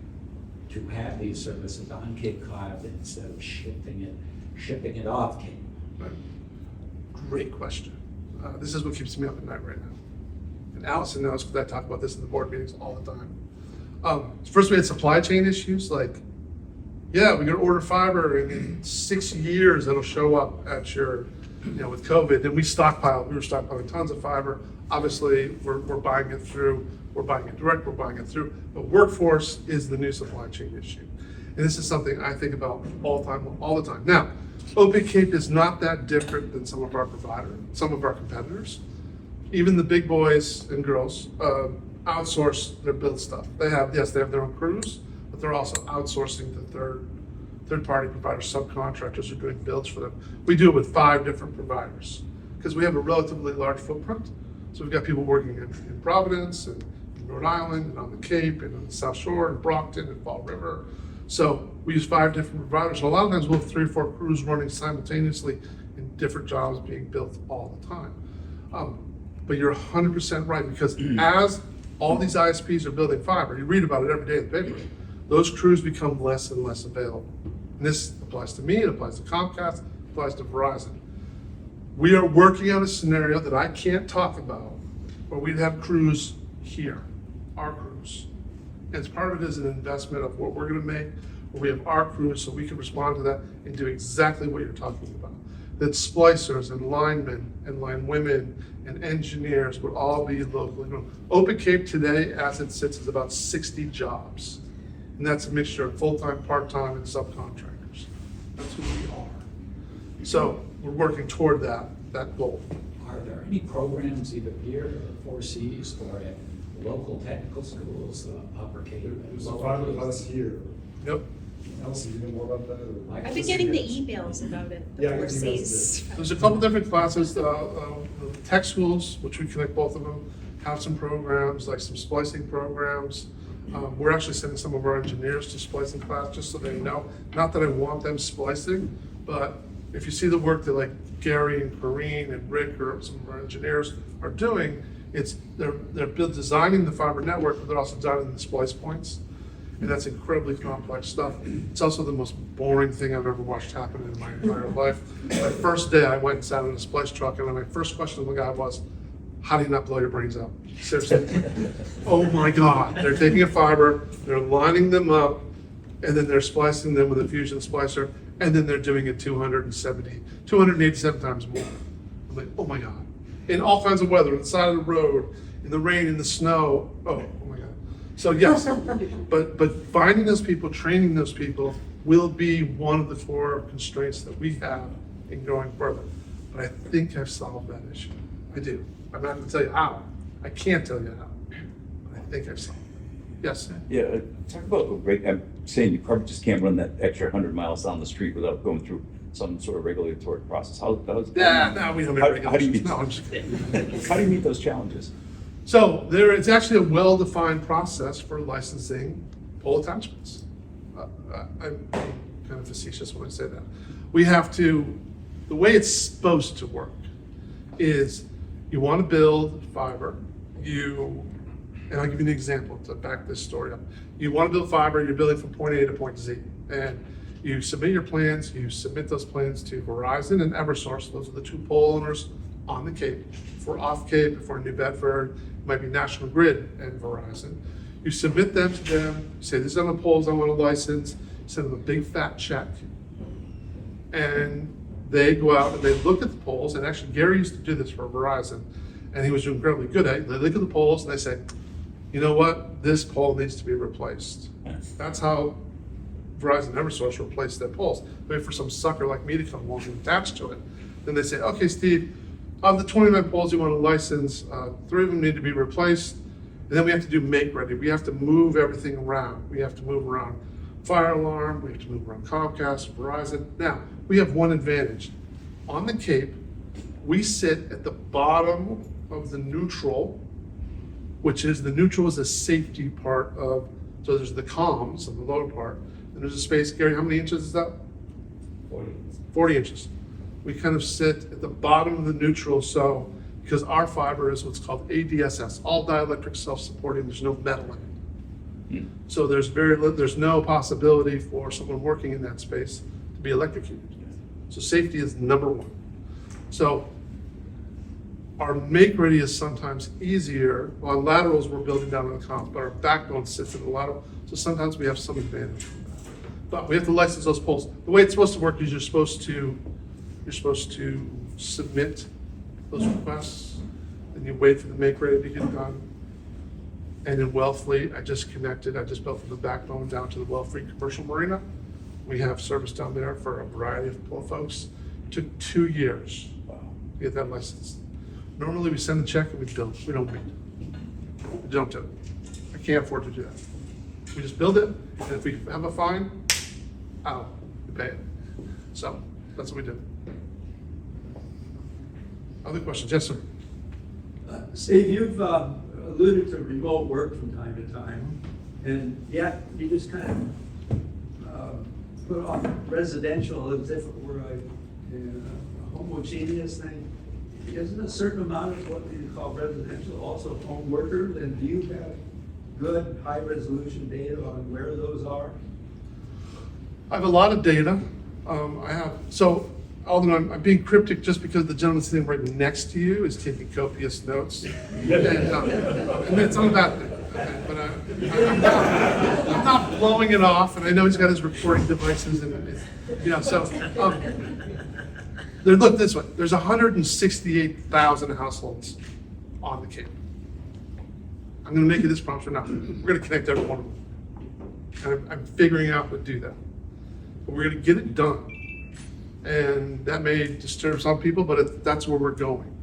to have these services on Cape Cod instead of shipping it off Cape? Great question. This is what keeps me up at night right now. And Allison knows because I talk about this in the board meetings all the time. First, we had supply chain issues. Like, yeah, we're going to order fiber, and in 6 years it'll show up at your, with COVID. And we were stockpiling tons of fiber. Obviously, we're buying it through. We're buying it direct. We're buying it through. But workforce is the new supply chain issue, and this is something I think about all the time. Now, OpenCape is not that different than some of our competitors. Even the big boys and girls outsource their build stuff. They have their own crews, but they're also outsourcing to third-party providers, subcontractors who are doing builds for them. We do it with 5 different providers because we have a relatively large footprint. So we've got people working in Providence and in Rhode Island and on the Cape and on the South Shore and Brockton and Fall River. So we use 5 different providers. And a lot of times we'll have 3 or 4 crews running simultaneously in different jobs being built all the time. But you're 100% right, because as all these ISPs are building fiber, you read about it every day in the paper, those crews become less and less available. And this applies to me, it applies to Comcast, it applies to Verizon. We are working on a scenario that I can't talk about where we'd have crews here, our crews. And as part of it is an investment of what we're gonna make, where we have our crews so we can respond to that and do exactly what you're talking about. That splicers and linemen and line women and engineers would all be locally grown. OpenCape today, as it sits, is about 60 jobs. And that's a mixture of full-time, part-time, and subcontractors. That's who we are. So we're working toward that goal. Are there any programs either here or Four Seas or at local technical schools, Upper Cape? There's a fiber class here. Yep. Elsie, you know more about that? or- Like- I've been getting the emails about it, the Yeah, I get Four emails Cs. There's a couple different classes, the tech schools, which we connect both of them, have some programs, like some splicing programs. We're actually sending some of our engineers to splicing class, just so they know, not that I want them splicing, but if you see the work that like Gary and Corrine and Rick or some of our engineers are doing, they're designing the fiber network, but they're also designing the splice points. And that's incredibly complex stuff. It's also the most boring thing I've ever watched happen in my entire life. My first day, I went and sat in a splice truck, and my first question to the guy was, how do you not blow your brains out? Seriously. Oh my God. They're taking a fiber, they're lining them up, and then they're splicing them with a fusion splicer, and then they're doing it 287 times more. I'm like, oh my God. In all kinds of weather, on the side of the road, in the rain, in the snow. Oh my God. So yes, but finding those people, training those people will be one of the core constraints that we have in going further. But I think I've solved that issue. I do. I'm not gonna tell you how. I can't tell you how. But I think I've solved it. Yes? Yeah, talk about the rate. I'm saying you probably just can't run that extra 100 miles down the street without going through some sort of regulatory process. How Yeah, no, we don't have how do you regulations. meet, No, I'm just kidding. how do you meet those challenges? So it's actually a well-defined process for licensing pole attachments. I'm kind of facetious when I say that. We have to, the way it's supposed to work is you want to build fiber, and I'll give you an example to back this story up. You want to build fiber, you're building from point A to point Z, and you submit your plans, you submit those plans to Verizon and Eversource, those are the two pole owners on the Cape. For off Cape, for New Bedford, it might be National Grid and Verizon. You submit them to them, say, these are the poles I want to license, send them a big fat check. And they go out and they look at the poles, and actually Gary used to do this for Verizon, and he was incredibly good at it. They look at the poles and they say, you know what, this pole needs to be replaced. That's how Verizon and Eversource replaced their poles. Wait for some sucker like me to come along and attach to it. Then they say, okay, Steve, of the 29 poles you want to license, 3 of them need to be replaced. And then we have to do make ready. We have to move everything around. We have to move around fire alarm. We have to move around Comcast, Verizon. Now, we have one advantage. On the Cape, we sit at the bottom of the neutral, which is, the neutral is a safety part of, so there's the comms on the lower part, and there's a space. Gary, how many inches is that? 40 inches. We kind of sit at the bottom of the neutral, so, because our fiber is what's called ADSS, all dielectric self-supporting, there's no metal in it. So there's no possibility for someone working in that space to be electrocuted. So safety is number one. So our make ready is sometimes easier. On laterals, we're building down on the comms, but our backbone sits in the lateral, so sometimes we have some advantage from that. But we have to license those poles. The way it's supposed to work is you're supposed to submit those requests, and you wait for the make ready to get done. And in Wellfleet, I just built from the backbone down to the Wellfleet Commercial Marina. We have service down there for a variety of folks. It took 2 years to get that license. Normally we send a check and we don't wait. We don't do it. I can't afford to do that. We just build it, and if we have a fine, we pay it. So that's what we do. Other questions? Yes, sir. Steve, you've alluded to remote work from time to time, and yet you just kind of put off residential as if it were a homogeneous thing. Isn't a certain amount of what we call residential also home workers, and do you have good high-resolution data on where those are? I have a lot of data. Alden, I'm being cryptic just because the gentleman sitting right next to you is taking copious notes. And it's not a bad thing. Okay, but I'm not blowing it off, and I know he's got his recording devices, and look this way. There's 168,000 households on the Cape. I'm going to make you this promise right now. We're going to connect every one of them. And I'm figuring out how to do that. But we're going to get it done. And that may disturb some people, but that's where we're going.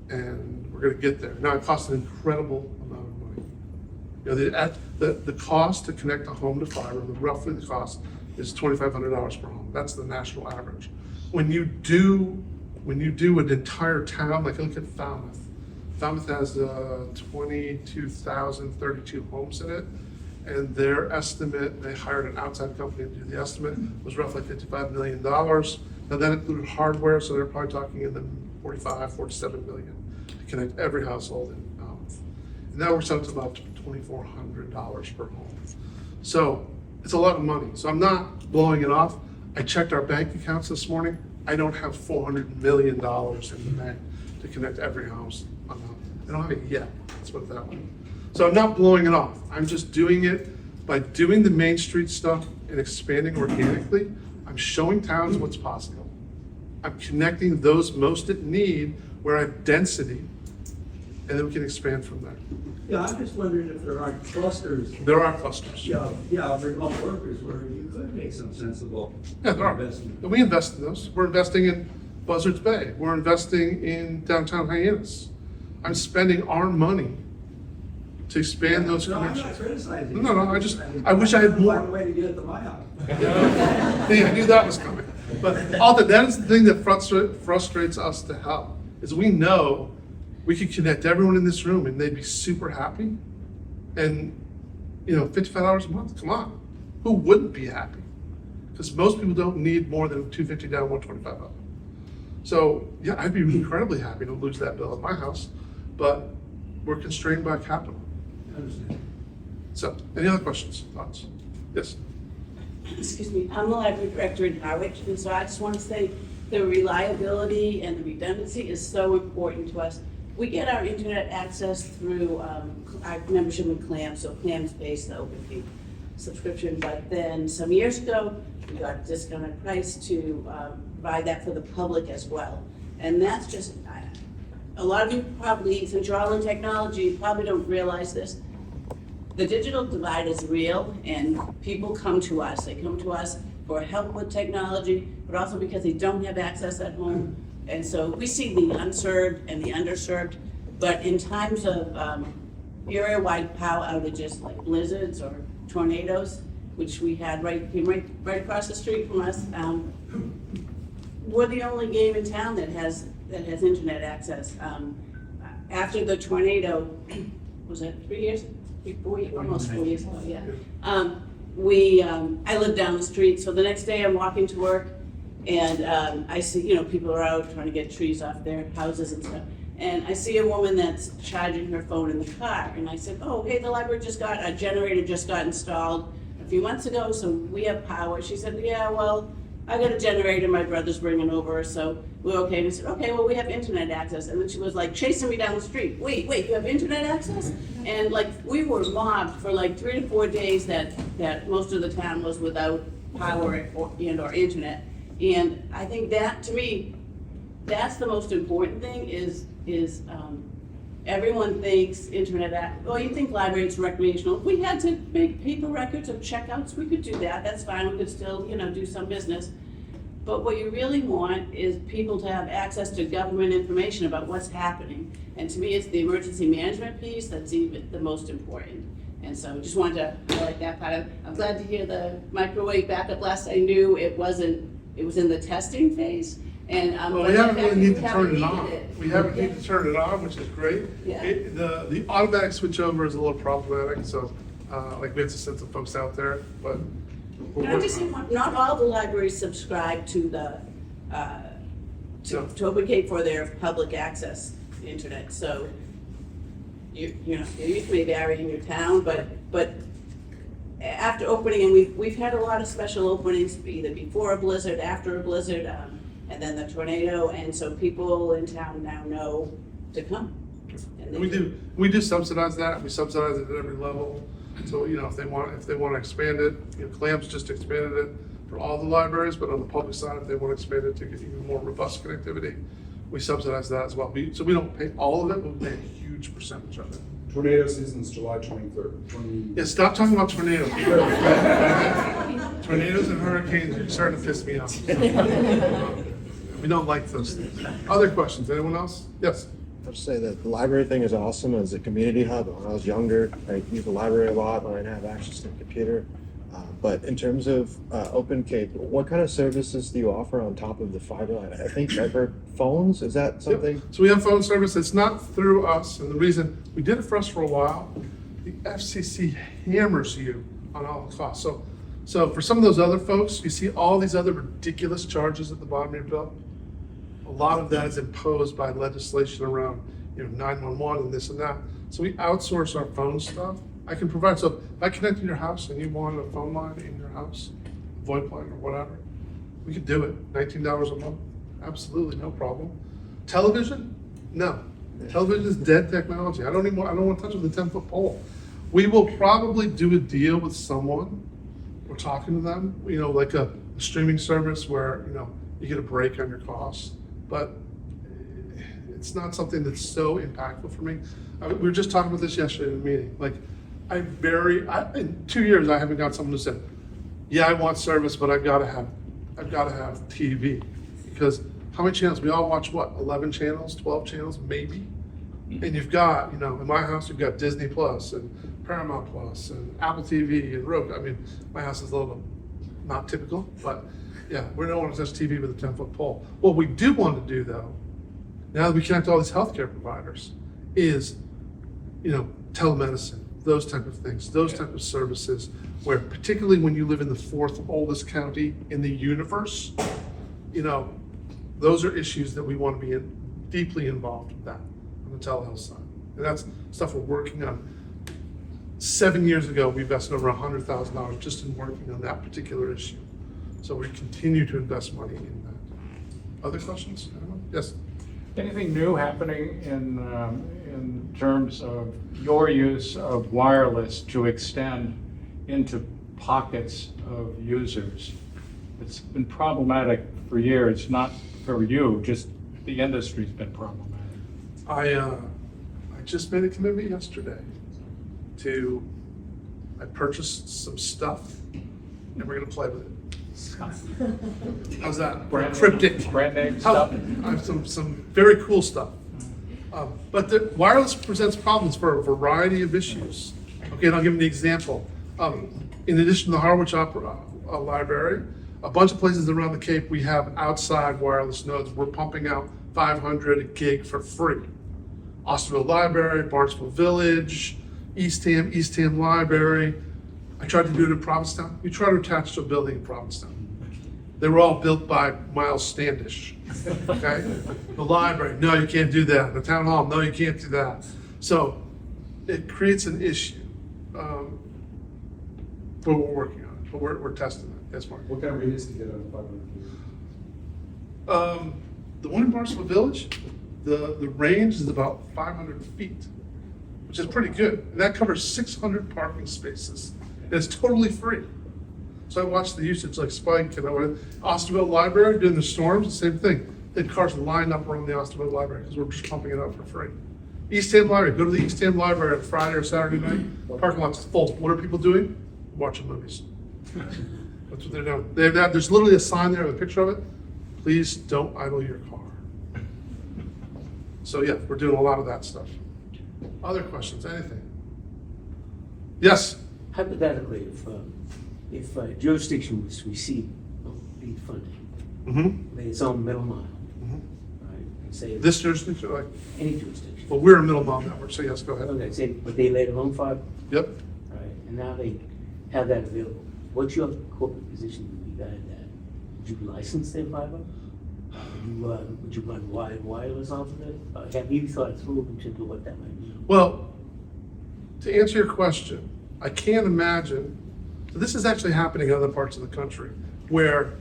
And we're gonna get there. Now, it costs an incredible amount of money. You know, the cost to connect a home to fiber, roughly the cost is $2,500 per home. That's the national average. When you do an entire town, like look at Falmouth. Falmouth has 22,032 homes in it. And their estimate, they hired an outside company to do the estimate, was roughly $55 million. Now that included hardware, so they're probably talking in the 45, 47 million to connect every household in Falmouth. And that works out to about $2,400 per home. So it's a lot of money. So I'm not blowing it off. I checked our bank accounts this morning. I don't have $400 million in the bank to connect every house. I don't have it yet, let's put it that way. So I'm not blowing it off. I'm just doing it by doing the Main Street stuff and expanding organically. I'm showing towns what's possible. I'm connecting those most in need where I have density, and then we can expand from there. Yeah, I'm just wondering if there aren't clusters. There are clusters. Yeah, remote workers where you could make some sensible Yeah, there are. investment. And we invest in those. We're investing in Buzzards Bay. We're investing in downtown Hyannis. I'm spending our money to expand those No, I'm not connections. criticizing. No, I wish I had more. Find a way to get it to my house. Yeah, I knew that was coming. But that is the thing that frustrates us to hell, is we know we could connect everyone in this room and they'd be super happy. And, you know, $55 a month, come on. Who wouldn't be happy? Because most people don't need more than $250 down, $125 up. So, yeah, I'd be incredibly happy to lose that bill at my house, but we're constrained by capital. I understand. So, any other questions, thoughts? Yes? Excuse me, I'm the library director in Harwich, and so I just want to say the reliability and the redundancy is so important to us. We get our internet access through our membership with CLAM, so CLAM's pays the OpenCape subscription, but then some years ago, we got a discounted price to provide that for the public as well. And that's just, a lot of you probably, since you're all in technology, probably don't realize this. The digital divide is real, and people come to us. They come to us for help with technology, but also because they don't have access at home. And so we see the unserved and the underserved, but in times of area-wide power outages like blizzards or tornadoes, which we had right across the street from us, we're the only game in town that has internet access. After the tornado, was it 3 years? 4 years, almost 4 years ago, yeah. I live down the street, so the next day I'm walking to work and I see, people are out trying to get trees off their houses and stuff. And I see a woman that's charging her phone in the car. And I said, oh, hey, the library a generator just got installed a few months ago, so we have power. She said, yeah, well, I got a generator my brother's bringing over, so we're okay. And I said, okay, well, we have internet access. And then she was like chasing me down the street. Wait, you have internet access? And we were mobbed for 3 to 4 days that most of the town was without power or internet. And I think that, to me, that's the most important thing is everyone thinks internet, you think library is recreational. If we had to make paper records of checkouts, we could do that. That's fine. We could still, do some business. But what you really want is people to have access to government information about what's happening. And to me, it's the emergency management piece that's even the most important. And so just wanted to highlight that part. I'm glad to hear the microwave backup. Last I knew, it was in the testing phase. And Well, we haven't really need to turn it on. We haven't need to turn it on, which is great. Yeah. The automatic switch over is a little problematic, so we have to send some folks out there, but we're Can I just say, working on it. not all the libraries subscribe to the, to OpenCape for their public access internet, so your use may vary in your town, but after opening, and we've had a lot of special openings, either before a blizzard, after a blizzard, and then the tornado, and so people in town now know to come. And they We do subsidize that. We subsidize it at every level. So, if they want to expand it, CLAM's just expanded it for all the libraries, but on the public side, if they want to expand it to get even more robust connectivity, we subsidize that as well. So we don't pay all of it, but we pay a huge percentage of it. tornado season's July 23rd. Yeah, stop talking about tornadoes. Tornadoes and hurricanes are starting to piss me off. We don't like those things. Other questions? Anyone else? Yes. I'll just say that the library thing is awesome as a community hub. When I was younger, I used the library a lot when I didn't have access to a computer. But in terms of OpenCape, what kind of services do you offer on top of the fiber? I think I've heard phones. Is that something? Yep. So we have phone service. It's not through us, and the reason we did it for us for a while, the FCC hammers you on all the costs. So for some of those other folks, you see all these other ridiculous charges at the bottom of your bill. A lot of that is imposed by legislation around, 911 and this and that. So we outsource our phone stuff. I can provide, so if I connect to your house and you want a phone line in your house, VoIP line or whatever, we could do it, $19 a month, absolutely, no problem. Television? No. Television is dead technology. I don't want to touch it with a 10-foot pole. We will probably do a deal with someone. We're talking to them, like a streaming service where, you get a break on your costs, but it's not something that's so impactful for me. We were just talking about this yesterday in a meeting. Like, in 2 years, I haven't got someone who said, yeah, I want service, but I've got to have TV. Because how many channels? We all watch what, 11 channels, 12 channels, maybe? And you've got, in my house, you've got Disney Plus and Paramount Plus and Apple TV and Roku. I mean, my house is a little not typical, but yeah, we don't want to touch TV with a 10-foot pole. What we do want to do, though, now that we connect to all these healthcare providers, is, telemedicine, those type of things, those type of services, where particularly when you live in the fourth oldest county in the universe, those are issues that we want to be deeply involved with that on the telehealth side. And that's stuff we're working on. 7 years ago, we invested over $100,000 just in working on that particular issue. So we continue to invest money in that. Other questions? Anyone? Yes. Anything new happening in terms of your use of wireless to extend into pockets of users? It's been problematic for years, not for you, just the industry's been problematic. I just made a commitment yesterday I purchased some stuff and we're gonna play with it. How's that? Cryptic. Brand name stuff? I have some very cool stuff. But the wireless presents problems for a variety of issues. Okay, and I'll give you an example. In addition to the Harwich Opera Library, a bunch of places around the Cape, we have outside wireless nodes. We're pumping out 500 gig for free. Osterville Library, Barnesville Village, Eastham Library. I tried to do it in Provincetown. We tried to attach to a building in Provincetown. They were all built by Miles Standish, okay? The library, no, you can't do that. The town hall, no, you can't do that. So it creates an issue. But we're working on it, but we're testing it. Yes, Mark. What kind of radius to get on 500 feet? The one in Barnesville Village, the range is about 500 feet, which is pretty good. And that covers 600 parking spaces. And it's totally free. So I watched the usage like spike, and I went Osterville Library during the storms, the same thing. They had cars lined up around the Osterville Library because we're just pumping it out for free. Eastham Library, go to the Eastham Library on Friday or Saturday night, the parking lot's full. What are people doing? Watching movies. That's what they're doing. There's literally a sign there with a picture of it. Please don't idle your car. So yeah, we're doing a lot of that stuff. Other questions, anything? Yes? Hypothetically, if a jurisdiction was to receive lead funding, made its own middle mile, right? And say This jurisdiction, like, any jurisdiction. well, we're a middle mile network, so yes, go ahead. Okay, say, but they laid a home fiber, Yep. right? And now they have that available. What's your corporate position with regard to that? Would you license their fiber? Would you run wireless off of it? Have you thought through into what that might mean? Well, to answer your question, I can't imagine, so this is actually happening in other parts of the country where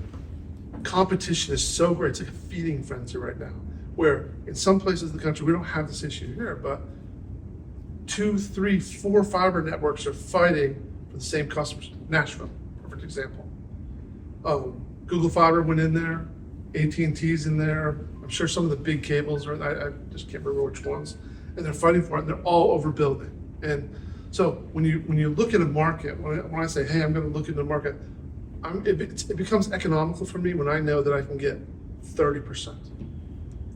competition is so great, it's like a feeding frenzy right now, where in some places in the country, we don't have this issue here, but 2, 3, 4 fiber networks are fighting for the same customers. Nashville, perfect example. Google Fiber went in there, AT&T's in there, I'm sure some of the big cables are, I just can't remember which ones, and they're fighting for it, and they're all overbuilding. And so when you look at a market, when I say, hey, I'm going to look into the market, it becomes economical for me when I know that I can get 30%.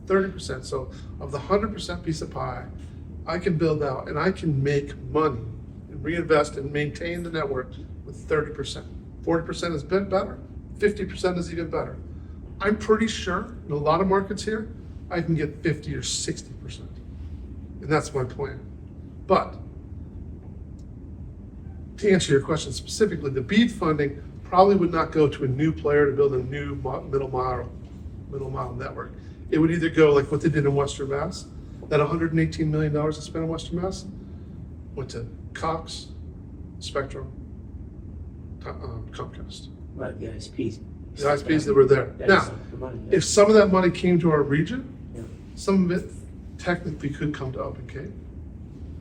30%. So of the 100% piece of pie, I can build out and I can make money and reinvest and maintain the network with 30%. 40% is a bit better. 50% is even better. I'm pretty sure in a lot of markets here, I can get 50 or 60%. And that's my plan. But to answer your question specifically, the BEAD funding probably would not go to a new player to build a new middle mile network. It would either go like what they did in Western Mass, that $118 million they spent in Western Mass went to Cox, Spectrum, Comcast. Right, the ISPs. The ISPs that were there. That Now, is the money, yeah. if some of that money came to our region, Yeah. some of it technically could come to OpenCape.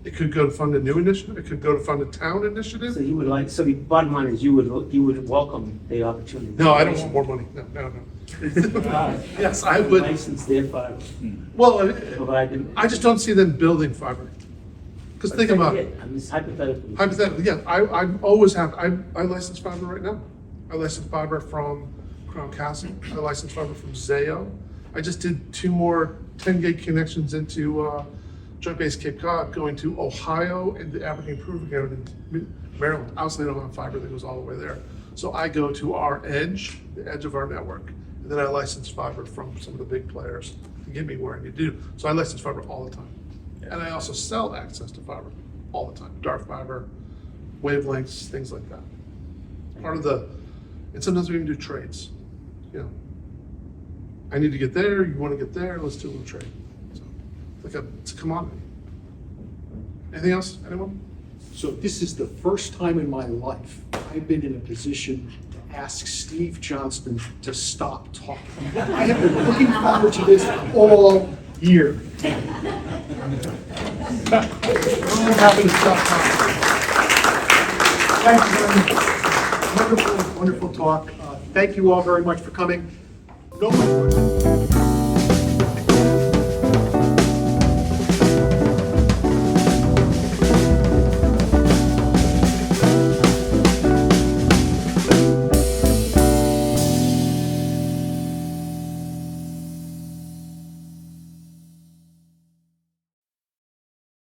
It could go to fund a new initiative. It could go to fund a town initiative. So you would like, so the bottom line is you would welcome the opportunity. No, I don't want more money. No. Yes, I would. License their fiber. Well, Provide them. I just don't see them building fiber. Because think about it. I'm just hypothetically. Hypothetically, yeah, I'm always have, I license fiber right now. I license fiber from Crown Castle. I license fiber from Zayo. I just did 2 more 10 gig connections into Joint Base Cape Cod, going to Ohio and the Aberdeen Proving Ground in Maryland. Obviously, I don't have fiber that goes all the way there. So I go to our edge, the edge of our network, and then I license fiber from some of the big players to get me where I need to do. So I license fiber all the time. And I also sell access to fiber all the time, dark fiber, wavelengths, things like that. Part of and sometimes we even do trades. You know, I need to get there, you want to get there, let's do a little trade. So it's a commodity. Anything else, anyone? So this is the first time in my life I've been in a position to ask Steve Johnston to stop talking. I have been looking forward to this all year. I'm happy to stop talking. Thank you very much. Wonderful talk. Thank you all very much for coming. No more questions.